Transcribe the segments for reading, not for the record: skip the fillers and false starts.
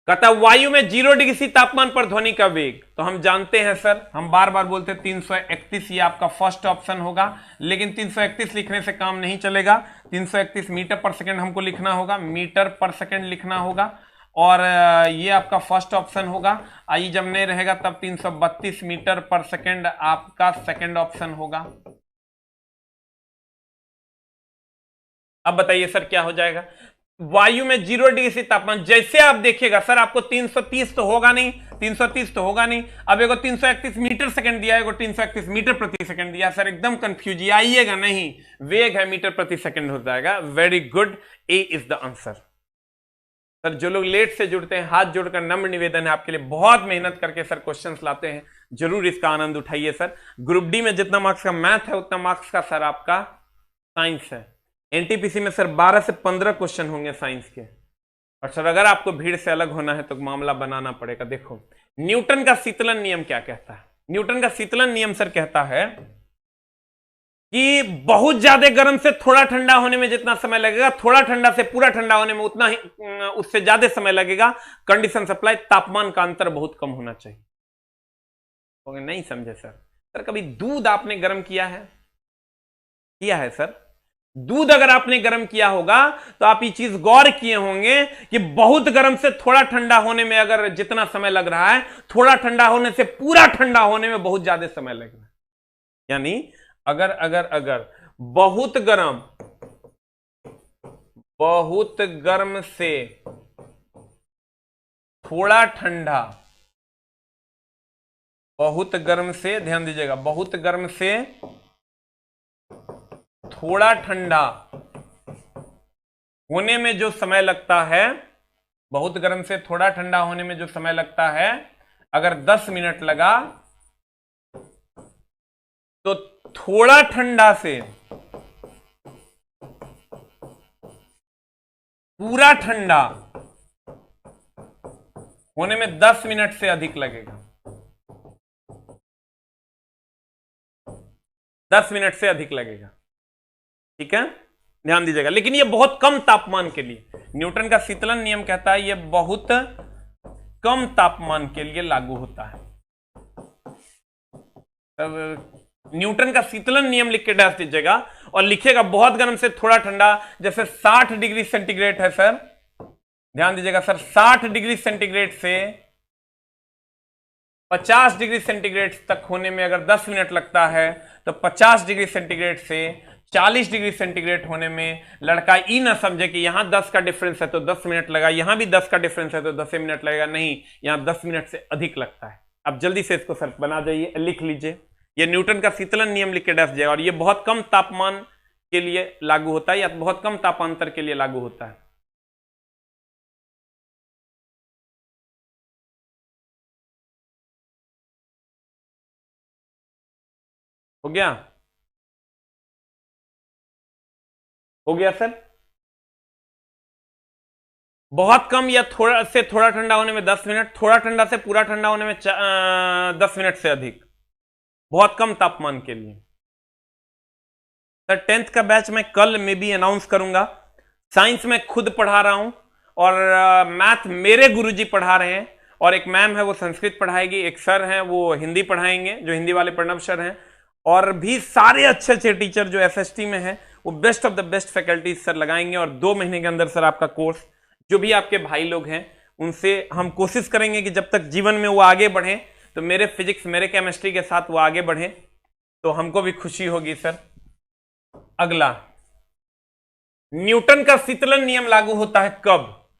कहता वायु में 0 डिग्री सी तापमान पर ध्वनि का वेग, तो हम जानते हैं सर, हम बार बार बोलते हैं 331, ये आपका फर्स्ट ऑप्शन होगा, लेकिन 331 लिखने से काम नहीं चलेगा। 331 मीटर पर सेकंड हमको लिखना होगा, मीटर पर सेकंड लिखना होगा, और ये आपका फर्स्ट ऑप्शन होगा। आई जब नहीं रहेगा तब 332 मीटर पर सेकंड आपका सेकंड ऑप्शन होगा। अब बताइए सर क्या हो जाएगा। वायु में 0 डिग्री से तापमान, जैसे आप देखिएगा सर, आपको 330 तो होगा नहीं, 330 तो होगा नहीं। अब एगो 331 मीटर सेकंड दिया है, एगो 331 मीटर प्रति सेकंड दिया। सर एकदम कंफ्यूज आइएगा नहीं, वेग है मीटर प्रति सेकंड हो जाएगा। Very good, A is the answer. Sir जो लोग लेट से जुड़ते हैं, हाथ जोड़कर नम्र निवेदन है आपके लिए, बहुत मेहनत करके सर क्वेश्चंस लाते हैं, जरूर इसका आनंद उठाइए सर। ग्रुप डी में जितना मार्क्स का मैथ है उतना मार्क्स का सर आपका साइंस है। एनटीपीसी में सर 12 से 15 क्वेश्चन होंगे साइंस के। और सर अगर आपको भीड़ से अलग होना है तो मामला बनाना पड़ेगा। देखो न्यूटन का शीतलन नियम क्या कहता है। न्यूटन का शीतलन नियम सर कहता है कि बहुत ज्यादा गर्म से थोड़ा ठंडा होने में जितना समय लगेगा, थोड़ा ठंडा से पूरा ठंडा होने में उतना ही उससे ज्यादा समय लगेगा। कंडीशन सप्लाई, तापमान का अंतर बहुत कम होना चाहिए। नहीं समझे सर? सर कभी दूध आपने गर्म किया है? किया है सर? दूध अगर आपने गर्म किया होगा तो आप ये चीज गौर किए होंगे कि बहुत गर्म से थोड़ा ठंडा होने में अगर जितना समय लग रहा है, थोड़ा ठंडा होने से पूरा ठंडा होने में बहुत ज्यादा समय लग रहा है। यानी अगर अगर अगर बहुत गर्म से थोड़ा ठंडा, बहुत गर्म से, ध्यान दीजिएगा, बहुत गर्म से थोड़ा ठंडा होने में जो समय लगता है, बहुत गर्म से थोड़ा ठंडा होने में जो समय लगता है, अगर 10 मिनट लगा तो थोड़ा ठंडा से पूरा ठंडा होने में 10 मिनट से अधिक लगेगा। 10 मिनट से अधिक लगेगा। ठीक है, ध्यान दीजिएगा। लेकिन यह बहुत कम तापमान के लिए, न्यूटन का शीतलन नियम कहता है यह बहुत कम तापमान के लिए लागू होता है। न्यूटन का शीतलन नियम लिख के डाल दीजिएगा और लिखिएगा बहुत गर्म से थोड़ा ठंडा, जैसे 60 डिग्री सेंटीग्रेड है सर, ध्यान दीजिएगा सर, 60 डिग्री सेंटीग्रेड से 50 डिग्री सेंटीग्रेड तक होने में अगर 10 मिनट लगता है, तो 50 डिग्री सेंटीग्रेड से 40 डिग्री सेंटीग्रेड होने में लड़का ई ना समझे कि यहां 10 का डिफरेंस है तो 10 मिनट लगा, यहां भी 10 का डिफरेंस है तो 10 मिनट लगेगा। नहीं, यहां 10 मिनट से अधिक लगता है। अब जल्दी से इसको सर बना जाइए, लिख लीजिए। यह न्यूटन का शीतलन नियम लिख के डाल दीजिएगा, और यह बहुत कम तापमान के लिए लागू होता है या बहुत कम तापांतर के लिए लागू होता है। हो गया? हो गया सर? बहुत कम या थोड़ा से थोड़ा ठंडा होने में 10 मिनट, थोड़ा ठंडा से पूरा ठंडा होने में 10 मिनट से अधिक, बहुत कम तापमान के लिए। सर 10th का बैच मैं कल में भी अनाउंस करूंगा। साइंस में खुद पढ़ा रहा हूं और मैथ मेरे गुरुजी पढ़ा रहे हैं, और एक मैम है वो संस्कृत पढ़ाएगी, एक सर हैं वो हिंदी पढ़ाएंगे, जो हिंदी वाले प्रणव सर हैं, और भी सारे अच्छे अच्छे टीचर जो एसएसटी में हैं वो best of the best faculty sir लगाएंगे। और 2 महीने के अंदर सर आपका कोर्स, जो भी आपके भाई लोग हैं उनसे हम कोशिश करेंगे कि जब तक जीवन में वो आगे बढ़े, तो मेरे फिजिक्स मेरे केमिस्ट्री के साथ वो आगे बढ़े, तो हमको भी खुशी होगी सर। अगला, न्यूटन का शीतलन नियम लागू होता है कब?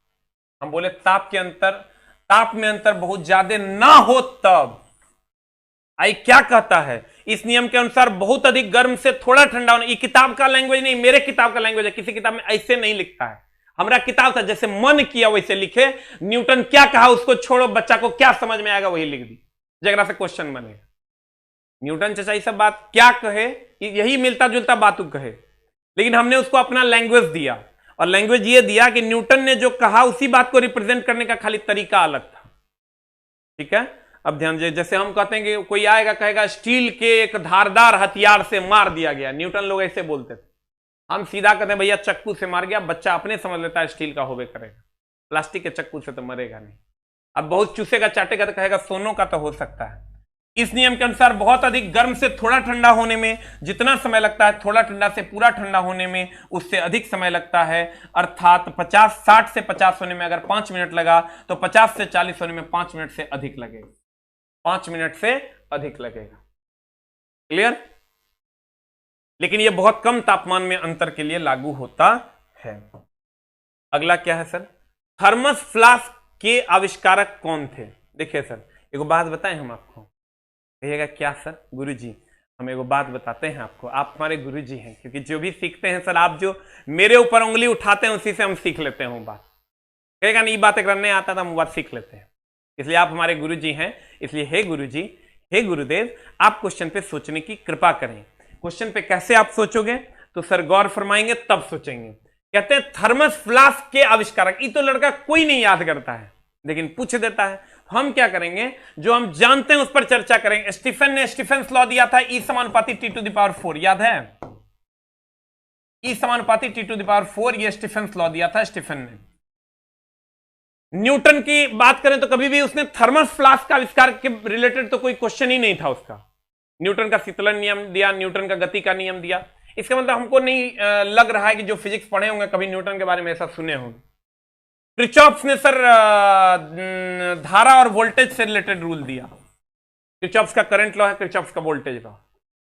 हम बोले ताप में अंतर बहुत ज्यादा ना हो तब। आई क्या कहता है इस नियम के अनुसार? बहुत अधिक गर्म से थोड़ा ठंडा होना। ये किताब का लैंग्वेज नहीं, मेरे किताब का लैंग्वेज है। किसी किताब में ऐसे नहीं लिखता है, हमारा किताब था, जैसे मन किया वैसे लिखे। न्यूटन क्या कहा उसको छोड़ो, बच्चा को क्या समझ में आएगा वही लिख दी, जगह से क्वेश्चन बनेगा। न्यूटन चाचा ये सब बात क्या कहे, यही मिलता जुलता बात कहे, लेकिन हमने उसको अपना लैंग्वेज दिया, और लैंग्वेज ये दिया कि न्यूटन ने जो कहा उसी बात को रिप्रेजेंट करने का खाली तरीका अलग था। ठीक है, अब ध्यान दीजिए। जैसे हम कहते हैं कि कोई आएगा कहेगा स्टील के एक धारदार हथियार से मार दिया गया, न्यूटन लोग ऐसे बोलते थे। हम सीधा कहते हैं भैया चक्कू से मार गया, बच्चा अपने समझ लेता है स्टील का होवे करेगा, प्लास्टिक के चक्कू से तो मरेगा नहीं। अब बहुत चूसेगा चाटेगा तो कहेगा सोनो का तो हो सकता है। इस नियम के अनुसार बहुत अधिक गर्म से थोड़ा ठंडा होने में जितना समय लगता है, थोड़ा ठंडा से पूरा ठंडा होने में उससे अधिक समय लगता है। अर्थात 60 से 50 होने में अगर 5 मिनट लगा तो 50 से 40 होने में 5 मिनट से अधिक लगेगा, 5 मिनट से अधिक लगेगा। क्लियर? लेकिन यह बहुत कम तापमान में अंतर के लिए लागू होता है। अगला क्या है सर? थर्मस फ्लास्क के आविष्कारक कौन थे? देखिए सर, एक बात बताएं हम आपको। कहिएगा क्या सर? गुरुजी हम एक बात बताते हैं आपको, आप हमारे गुरुजी हैं, क्योंकि जो भी सीखते हैं सर, आप जो मेरे ऊपर उंगली उठाते हैं उसी से हम सीख लेते हैं वो बात। कहेगा नहीं बात अगर नहीं आता था हम बात सीख लेते हैं, इसलिए आप हमारे गुरुजी हैं। इसलिए हे गुरुजी, हे गुरुदेव, आप क्वेश्चन पे सोचने की कृपा करें। क्वेश्चन पे कैसे आप सोचोगे? तो सर गौर फरमाएंगे तब सोचेंगे। कहते हैं थर्मस फ्लास्क के आविष्कारक। ये तो लड़का कोई नहीं याद करता है लेकिन पूछ देता है। हम क्या करेंगे, जो हम जानते हैं उस पर चर्चा करेंगे। स्टीफन ने स्टीफेंस लॉ दिया था, E समानुपाती T⁴, याद है? E समानुपाती T⁴, ये स्टीफेंस लॉ दिया था स्टीफन ने। न्यूटन की बात करें तो कभी भी उसने थर्मस फ्लास्क का आविष्कार के रिलेटेड तो कोई क्वेश्चन ही नहीं था उसका। न्यूटन का शीतलन नियम दिया, न्यूटन का गति का नियम दिया। इसका मतलब हमको नहीं लग रहा है कि जो फिजिक्स पढ़े होंगे कभी न्यूटन के बारे में ऐसा सुने होंगे। क्रिचॉफ्स ने सर धारा और वोल्टेज से रिलेटेड रूल दिया। क्रिचॉफ्स का करंट लॉ है, क्रिचॉफ्स का वोल्टेज लॉ।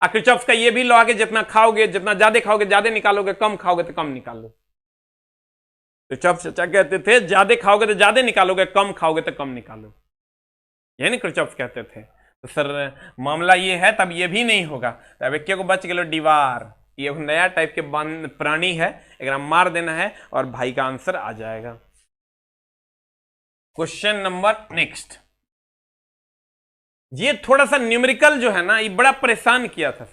क्रिचॉफ्स का ये भी लॉ है कि जितना खाओगे, जितना ज्यादा खाओगे ज्यादा निकालोगे, कम खाओगे तो कम निकालोगे। क्रिचॉफ्स क्या कहते थे? ज्यादा खाओगे तो ज्यादा निकालोगे, कम खाओगे तो कम निकालोगे, यानी क्रिचॉफ्स कहते थे। तो सर मामला ये है, तब ये भी नहीं होगा। अब एक को बच गए दीवार, ये नया टाइप के प्राणी है, एक मार देना है और भाई का आंसर आ जाएगा। Question number next. ये थोड़ा सा न्यूमेरिकल जो है ना, ये बड़ा परेशान किया था।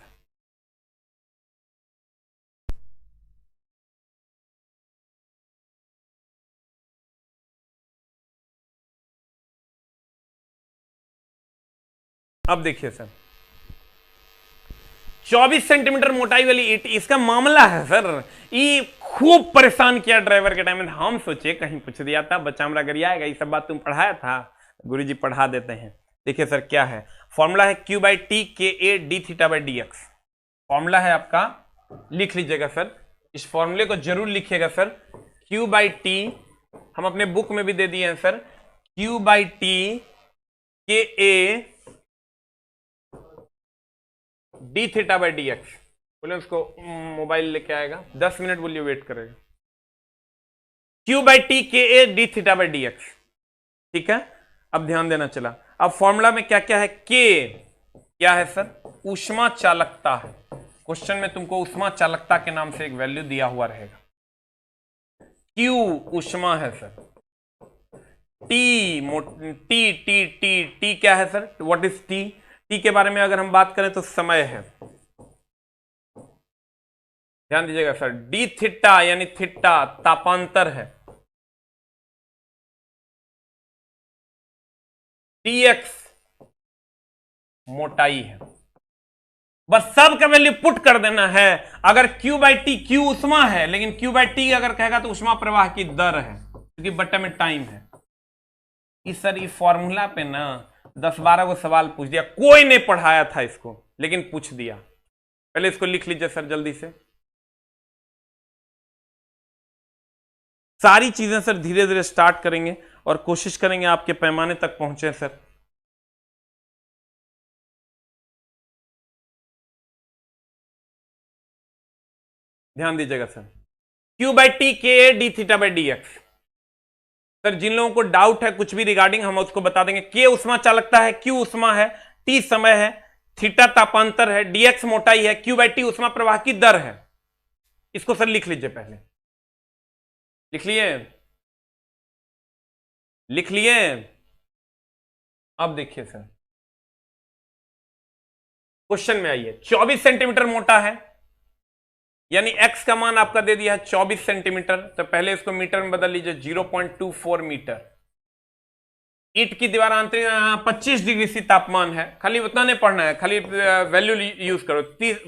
अब देखिए सर, 24 सेंटीमीटर मोटाई वाली ईंट, इसका मामला है सर, ये खूब परेशान किया ड्राइवर के टाइम में। हम सोचे कहीं पूछ दिया था, बच्चा हमारा गरिया आएगा, ये सब बात तुम पढ़ाया था। गुरुजी पढ़ा देते हैं। देखिए सर क्या है, फॉर्मूला है Q/T KA dθ/dx। फॉर्मूला है आपका, लिख लीजिएगा सर, इस फॉर्मूले को जरूर लिखिएगा सर। Q/T हम अपने बुक में भी दे दिए हैं सर, Q/T KA dθ/dx। बोले उसको मोबाइल लेके आएगा, 10 मिनट बोलिए वेट करेगा। Q/T KA dθ/dx, ठीक है। अब ध्यान देना चला। अब फॉर्मूला में क्या क्या है? K क्या है सर? ऊष्मा चालकता है। क्वेश्चन में तुमको ऊष्मा चालकता के नाम से एक वैल्यू दिया हुआ रहेगा। Q ऊष्मा है सर, T क्या है sir? What is T? T के बारे में अगर हम बात करें तो समय है। ध्यान दीजिएगा सर, dθ यानी थीटा तापांतर है, dx मोटाई है। बस सब का वैल्यू पुट कर देना है। अगर Q/T, Q ऊष्मा है, लेकिन Q/T अगर कहेगा तो ऊष्मा प्रवाह की दर है, क्योंकि बट्टे में टाइम है। इस सर इस फॉर्मूला पे ना 10-12 को सवाल पूछ दिया, कोई नहीं पढ़ाया था इसको लेकिन पूछ दिया। पहले इसको लिख लीजिए सर जल्दी से। सारी चीजें सर धीरे धीरे स्टार्ट करेंगे और कोशिश करेंगे आपके पैमाने तक पहुंचे सर। ध्यान दीजिएगा sir, Q/T KA dθ/dx। Sir जिन लोगों को डाउट है कुछ भी रिगार्डिंग, हम उसको बता देंगे। K ऊष्मा चालकता है, Q ऊष्मा है, T समय है, थीटा तापांतर है, dx मोटाई है, Q/T ऊष्मा प्रवाह की दर है। इसको सर लिख लीजिए, पहले लिख लिए, लिख लिए। अब देखिए सर क्वेश्चन में आइए। 24 सेंटीमीटर मोटा है, यानी x का मान आपका दे दिया है 24 सेंटीमीटर, तो पहले इसको मीटर में बदल लीजिए, 0.24 मीटर। ईंट की दीवार आंतरिक 25 डिग्री सी तापमान है, खाली उतना नहीं पढ़ना है, खाली वैल्यू यूज करो।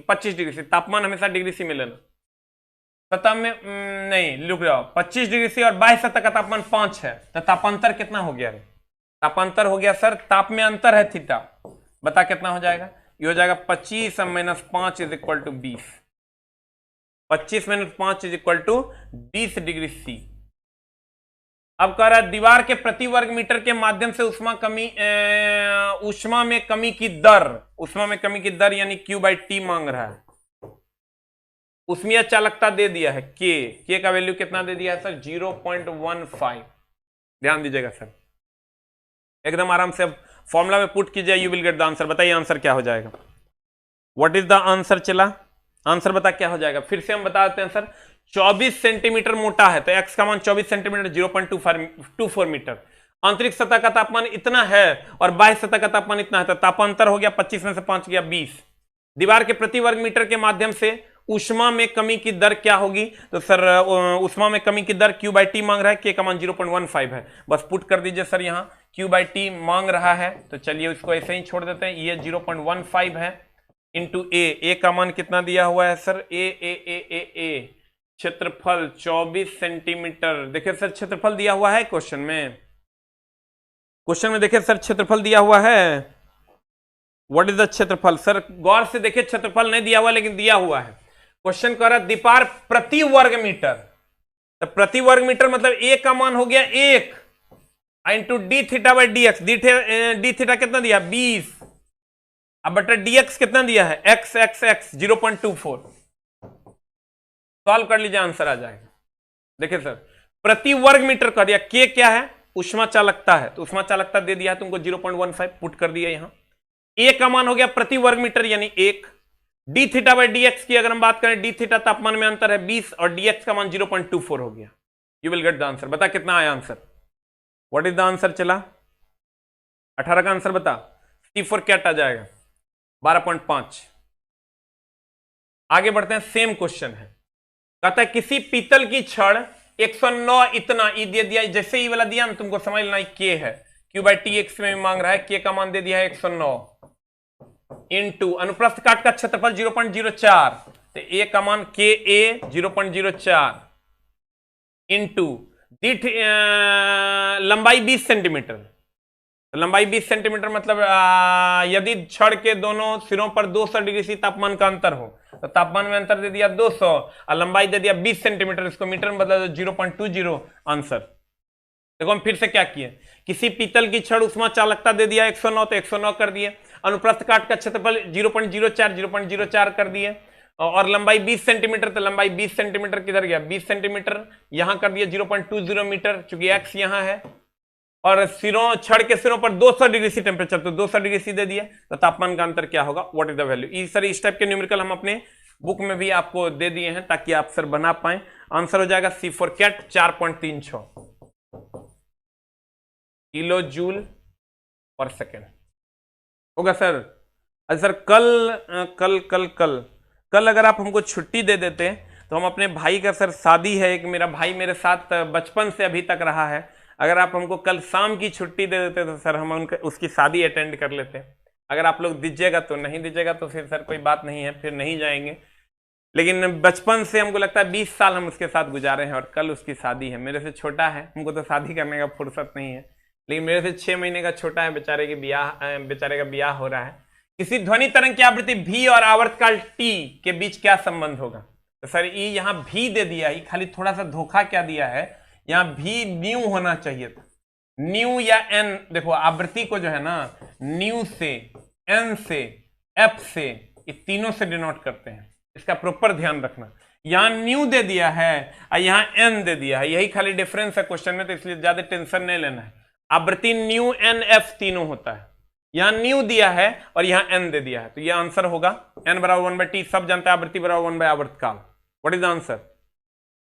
25 डिग्री सी तापमान हमेशा डिग्री सी में लेना, सतह में नहीं, लुक जाओ। 25 डिग्री सी और बाह्य सतह का तापमान 5 है, तो तापांतर कितना हो गया रे? तापांतर हो गया सर, ताप में अंतर है थीटा, बता कितना हो जाएगा? ये हो जाएगा 25 minus 5 is equal to 20। 25 minus 5 is equal to 20 degree C. अब कह रहा है दीवार के प्रति वर्ग मीटर के माध्यम से ऊष्मा में कमी की दर, ऊष्मा में कमी की दर यानी Q/T मांग रहा है। ऊष्मीय चालकता दे दिया है के का वैल्यू कितना दे दिया है सर? 0.15। ध्यान दीजिएगा सर, एकदम आराम से अब फॉर्मूला में पुट कीजिए, you will get the answer. बताइए आंसर क्या हो जाएगा? What is the answer? चला आंसर बता क्या हो जाएगा? फिर से हम बता देते हैं सर, 24 सेंटीमीटर मोटा है तो x का मान 24 सेंटीमीटर 0.24 मीटर। आंतरिक सतह का तापमान इतना है और बाह्य सतह का तापमान इतना है, तो तापांतर हो गया 25 में से 5 गया 20। दीवार के प्रति वर्ग मीटर के माध्यम से ऊष्मा में कमी की दर क्या होगी? तो सर ऊष्मा में कमी की दर Q/T मांग रहा है, K का मान 0.15 है, बस पुट कर दीजिए सर। यहाँ Q/T मांग रहा है तो चलिए उसको ऐसे ही छोड़ देते हैं, ये 0.15 है इंटू ए का मान कितना दिया हुआ है सर? ए क्षेत्रफल 24 सेंटीमीटर। देखिए सर क्षेत्रफल दिया हुआ है क्वेश्चन में, देखिए सर क्षेत्रफल दिया हुआ है। व्हाट इज द क्षेत्रफल? सर गौर से देखिए, क्षेत्रफल नहीं दिया हुआ लेकिन दिया हुआ है। क्वेश्चन कर रहा है दीवार प्रति वर्ग मीटर, तो प्रति वर्ग मीटर मतलब ए का मान हो गया 1 into D theta by D x. D theta कितना दिया? 20। अब बटा dx कितना दिया है? x 0.24। सॉल्व कर लीजिए, आंसर आ जाएगा। देखिए सर प्रति वर्ग मीटर कर दिया, k क्या है? ऊष्मा चालकता है, तो ऊष्मा चालकता दे दिया है तुमको 0.15, पुट कर दिया। यहां a का मान हो गया प्रति वर्ग मीटर यानी 1। D theta by D x की अगर हम बात करें, डी थीटा तापमान में अंतर है 20 और dx का मान 0.24 हो गया। You will get the answer. बता कितना आया answer? What is the answer? चला 18 का आंसर बता। C4 क्या आ जाएगा? 12.5। आगे बढ़ते हैं, सेम क्वेश्चन है। कहता है किसी पीतल की छड़ 109 इतना ई दे दिया, जैसे ई वाला दिया ना तुमको समझ लेना के है। Q/T x में मांग रहा है, के का मान दे दिया है 109 इंटू अनुप्रस्थ काट का क्षेत्रफल 0.04, तो ए का मान के ए 0.04 इंटू लंबाई 20 सेंटीमीटर। लंबाई 20 सेंटीमीटर मतलब यदि छड़ के दोनों सिरों पर 200 डिग्री सी तापमान का अंतर हो तो तापमान में अंतर दे दिया 200 और लंबाई दे दिया 20 सेंटीमीटर, इसको मीटर में बदला दो 0.20 आंसर। देखो हम फिर से क्या किए, किसी पीतल की छड़ ऊष्मा चालकता दे दिया 109 तो 109 कर दिए, अनुप्रस्थ काट का क्षेत्रफल 0.04 कर दिए और लंबाई 20 सेंटीमीटर, तो लंबाई 20 सेंटीमीटर किधर गया? 20 सेंटीमीटर यहां कर दिया 0.20 मीटर, चूंकि x यहां है और सिरों छड़ के सिरों पर 200 डिग्री सी टेम्परेचर, तो 200 डिग्री सी दे दिया, तो तापमान का अंतर क्या होगा? What is the value? इस टाइप के न्यूमेरिकल हम अपने बुक में भी आपको दे दिए हैं ताकि आप सर बना पाए। आंसर हो जाएगा C4 कैट 4.36 किलो जूल पर सेकेंड होगा सर। अच्छा सर कल अगर आप हमको छुट्टी दे देते तो हम अपने भाई का, सर शादी है एक, मेरा भाई मेरे साथ बचपन से अभी तक रहा है, अगर आप हमको कल शाम की छुट्टी दे देते तो सर हम उसकी शादी अटेंड कर लेते। अगर आप लोग दीजिएगा तो, नहीं दीजिएगा तो फिर सर कोई बात नहीं है, फिर नहीं जाएंगे। लेकिन बचपन से हमको लगता है 20 साल हम उसके साथ गुजारे हैं और कल उसकी शादी है। मेरे से छोटा है, हमको तो शादी करने का फुर्सत नहीं है, लेकिन मेरे से 6 महीने का छोटा है, बेचारे का ब्याह हो रहा है। किसी ध्वनि तरंग की आवृत्ति v और आवर्तकाल t के बीच क्या संबंध होगा? तो सर ये यहाँ v दे दिया है, खाली थोड़ा सा धोखा क्या दिया है, यहाँ v न्यू होना चाहिए था, न्यू या n। देखो आवृत्ति को जो है ना न्यू से, n से, f से, ये तीनों से डिनोट करते हैं, इसका प्रॉपर ध्यान रखना। यहाँ न्यू दे दिया है और यहाँ n दे दिया है, यही खाली डिफरेंस है क्वेश्चन में, तो इसलिए ज्यादा टेंशन नहीं लेना है। आवृत्ति न्यू n f तीनों होता है, यहाँ न्यू दिया है और यहाँ n दे दिया है, तो यह आंसर होगा n बराबर 1/t। सब जानते हैं आवृत्ति बराबर 1/आवर्तकाल। What is the answer?